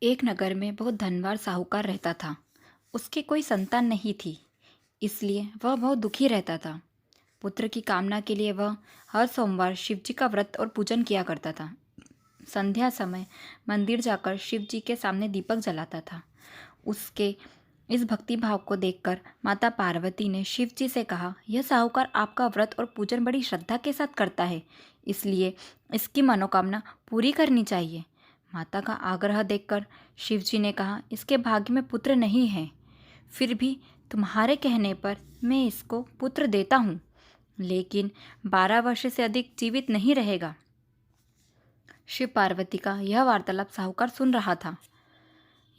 एक नगर में बहुत धनवान साहूकार रहता था। उसकी कोई संतान नहीं थी, इसलिए वह बहुत दुखी रहता था। पुत्र की कामना के लिए वह हर सोमवार शिव जी का व्रत और पूजन किया करता था। संध्या समय मंदिर जाकर शिव जी के सामने दीपक जलाता था। उसके इस भक्ति भाव को देखकर माता पार्वती ने शिव जी से कहा, यह साहूकार आपका व्रत और पूजन बड़ी श्रद्धा के साथ करता है, इसलिए इसकी मनोकामना पूरी करनी चाहिए। माता का आग्रह देखकर शिव जी ने कहा, इसके भाग्य में पुत्र नहीं है, फिर भी तुम्हारे कहने पर मैं इसको पुत्र देता हूँ, लेकिन 12 वर्ष से अधिक जीवित नहीं रहेगा। शिव पार्वती का यह वार्तालाप साहूकार सुन रहा था।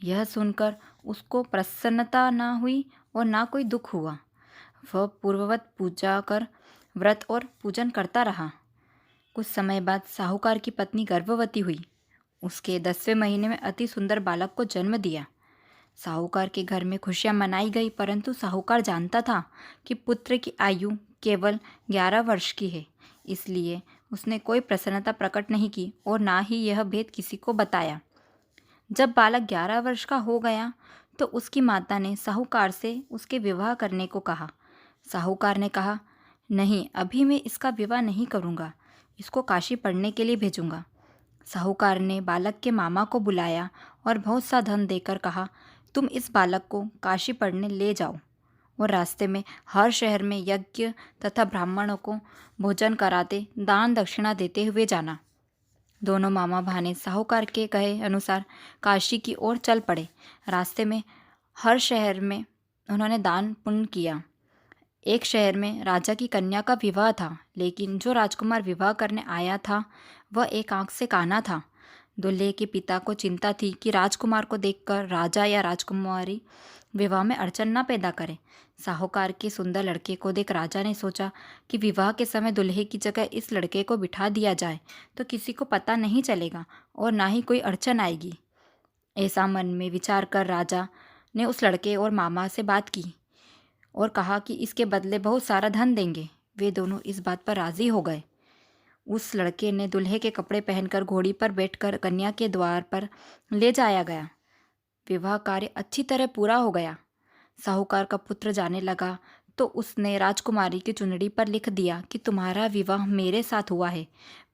यह सुनकर उसको प्रसन्नता ना हुई और ना कोई दुख हुआ। वह पूर्ववत पूजा कर व्रत और पूजन करता रहा। कुछ समय बाद साहूकार की पत्नी गर्भवती हुई। उसके 10वें महीने में अति सुंदर बालक को जन्म दिया। साहूकार के घर में खुशियां मनाई गई, परंतु साहूकार जानता था कि पुत्र की आयु केवल 11 वर्ष की है, इसलिए उसने कोई प्रसन्नता प्रकट नहीं की और ना ही यह भेद किसी को बताया। जब बालक 11 वर्ष का हो गया तो उसकी माता ने साहूकार से उसके विवाह करने को कहा। साहूकार ने कहा, नहीं, अभी मैं इसका विवाह नहीं करूँगा, इसको काशी पढ़ने के लिए भेजूँगा। साहूकार ने बालक के मामा को बुलाया और बहुत सा धन देकर कहा, तुम इस बालक को काशी पढ़ने ले जाओ और रास्ते में हर शहर में यज्ञ तथा ब्राह्मणों को भोजन कराते दान दक्षिणा देते हुए जाना। दोनों मामा भाने साहूकार के कहे अनुसार काशी की ओर चल पड़े। रास्ते में हर शहर में उन्होंने दान पुण्य किया। एक शहर में राजा की कन्या का विवाह था, लेकिन जो राजकुमार विवाह करने आया था वह एक आंख से काना था। दूल्हे के पिता को चिंता थी कि राजकुमार को देखकर राजा या राजकुमारी विवाह में अड़चन न पैदा करे। साहूकार के सुंदर लड़के को देख राजा ने सोचा कि विवाह के समय दूल्हे की जगह इस लड़के को बिठा दिया जाए तो किसी को पता नहीं चलेगा और ना ही कोई अड़चन आएगी। ऐसा मन में विचार कर राजा ने उस लड़के और मामा से बात की और कहा कि इसके बदले बहुत सारा धन देंगे। वे दोनों इस बात पर राजी हो गए। उस लड़के ने दूल्हे के कपड़े पहनकर घोड़ी पर बैठकर कन्या के द्वार पर ले जाया गया। विवाह कार्य अच्छी तरह पूरा हो गया। साहूकार का पुत्र जाने लगा तो उसने राजकुमारी की चुनरी पर लिख दिया कि तुम्हारा विवाह मेरे साथ हुआ है,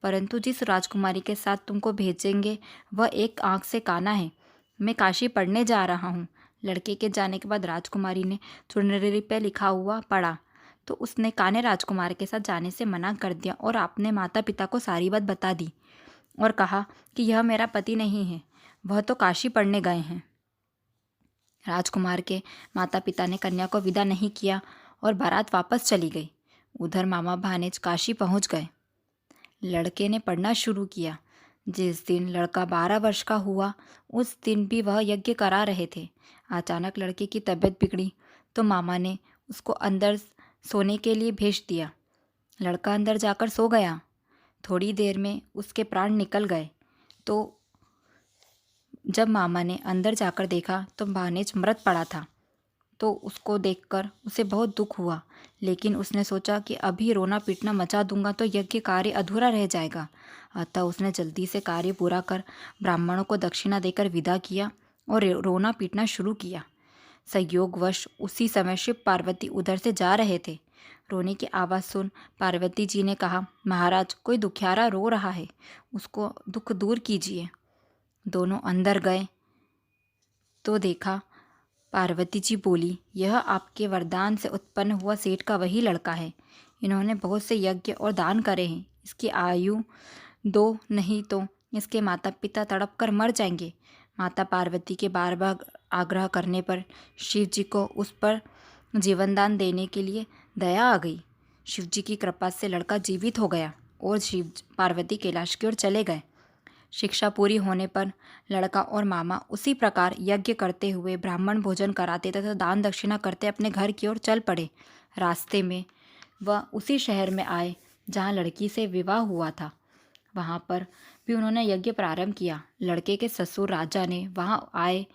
परंतु जिस राजकुमारी के साथ तुमको भेजेंगे वह एक आंख से काना है। मैं काशी पढ़ने जा रहा हूँ। लड़के के जाने के बाद राजकुमारी ने चुनरी पर लिखा हुआ पढ़ा तो उसने काने राजकुमार के साथ जाने से मना कर दिया और अपने माता पिता को सारी बात बता दी और कहा कि यह मेरा पति नहीं है, वह तो काशी पढ़ने गए हैं। राजकुमार के माता पिता ने कन्या को विदा नहीं किया और बारात वापस चली गई। उधर मामा भानेज काशी पहुंच गए। लड़के ने पढ़ना शुरू किया। जिस दिन लड़का 12 वर्ष का हुआ उस दिन भी वह यज्ञ करा रहे थे। अचानक लड़के की तबीयत बिगड़ी तो मामा ने उसको अंदर सोने के लिए भेज दिया। लड़का अंदर जाकर सो गया। थोड़ी देर में उसके प्राण निकल गए तो जब मामा ने अंदर जाकर देखा तो भानेज मृत पड़ा था। तो उसको देखकर उसे बहुत दुख हुआ, लेकिन उसने सोचा कि अभी रोना पीटना मचा दूंगा तो यज्ञ कार्य अधूरा रह जाएगा। अतः उसने जल्दी से कार्य पूरा कर ब्राह्मणों को दक्षिणा देकर विदा किया और रोना पीटना शुरू किया। संयोगवश उसी समय शिव पार्वती उधर से जा रहे थे। रोने की आवाज़ सुन पार्वती जी ने कहा, महाराज, कोई दुखियारा रो रहा है, उसको दुख दूर कीजिए। दोनों अंदर गए तो देखा पार्वती जी बोली, यह आपके वरदान से उत्पन्न हुआ सेठ का वही लड़का है। इन्होंने बहुत से यज्ञ और दान करे हैं। इसकी आयु 2 नहीं तो इसके माता पिता तड़प कर मर जाएंगे। माता पार्वती के बार बार आग्रह करने पर शिव जी को उस पर जीवनदान देने के लिए दया आ गई। शिव जी की कृपा से लड़का जीवित हो गया और शिव पार्वती कैलाश की ओर चले गए। शिक्षा पूरी होने पर लड़का और मामा उसी प्रकार यज्ञ करते हुए ब्राह्मण भोजन कराते तथा दान दक्षिणा करते अपने घर की ओर चल पड़े। रास्ते में वह उसी शहर में आए जहाँ लड़की से विवाह हुआ था। वहाँ पर भी उन्होंने यज्ञ प्रारंभ किया। लड़के के ससुर राजा ने वहाँ आए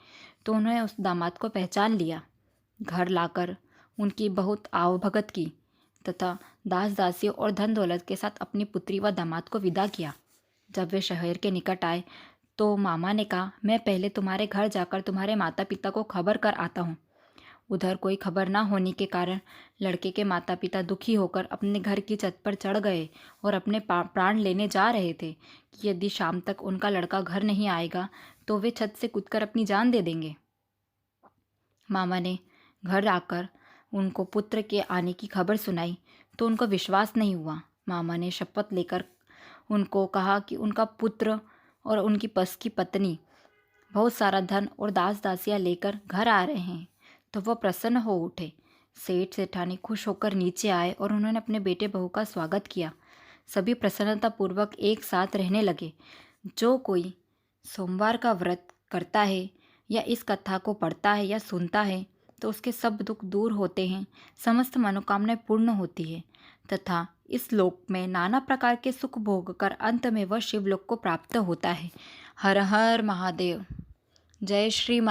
तो उन्होंने उस दामाद को पहचान लिया। घर लाकर उनकी बहुत आवभगत की तथा दास दासियों और धन दौलत के साथ अपनी पुत्री व दामाद को विदा किया। जब वे शहर के निकट आए तो मामा ने कहा, मैं पहले तुम्हारे घर जाकर तुम्हारे माता पिता को खबर कर आता हूँ। उधर कोई खबर ना होने के कारण लड़के के माता पिता दुखी होकर अपने घर की छत पर चढ़ गए और अपने प्राण लेने जा रहे थे कि यदि शाम तक उनका लड़का घर नहीं आएगा तो वे छत से कूदकर अपनी जान दे देंगे। मामा ने घर आकर उनको पुत्र के आने की खबर सुनाई तो उनको विश्वास नहीं हुआ। मामा ने शपथ लेकर उनको कहा कि उनका पुत्र और उनकी की पत्नी बहुत सारा धन और दास दासियाँ लेकर घर आ रहे हैं। तो वह प्रसन्न हो उठे। सेठ सेठानी खुश होकर नीचे आए और उन्होंने अपने बेटे बहू का स्वागत किया। सभी प्रसन्नतापूर्वक एक साथ रहने लगे। जो कोई सोमवार का व्रत करता है या इस कथा को पढ़ता है या सुनता है तो उसके सब दुख दूर होते हैं, समस्त मनोकामनाएं पूर्ण होती है तथा इस लोक में नाना प्रकार के सुख भोग कर अंत में वह शिवलोक को प्राप्त होता है। हर हर महादेव। जय श्री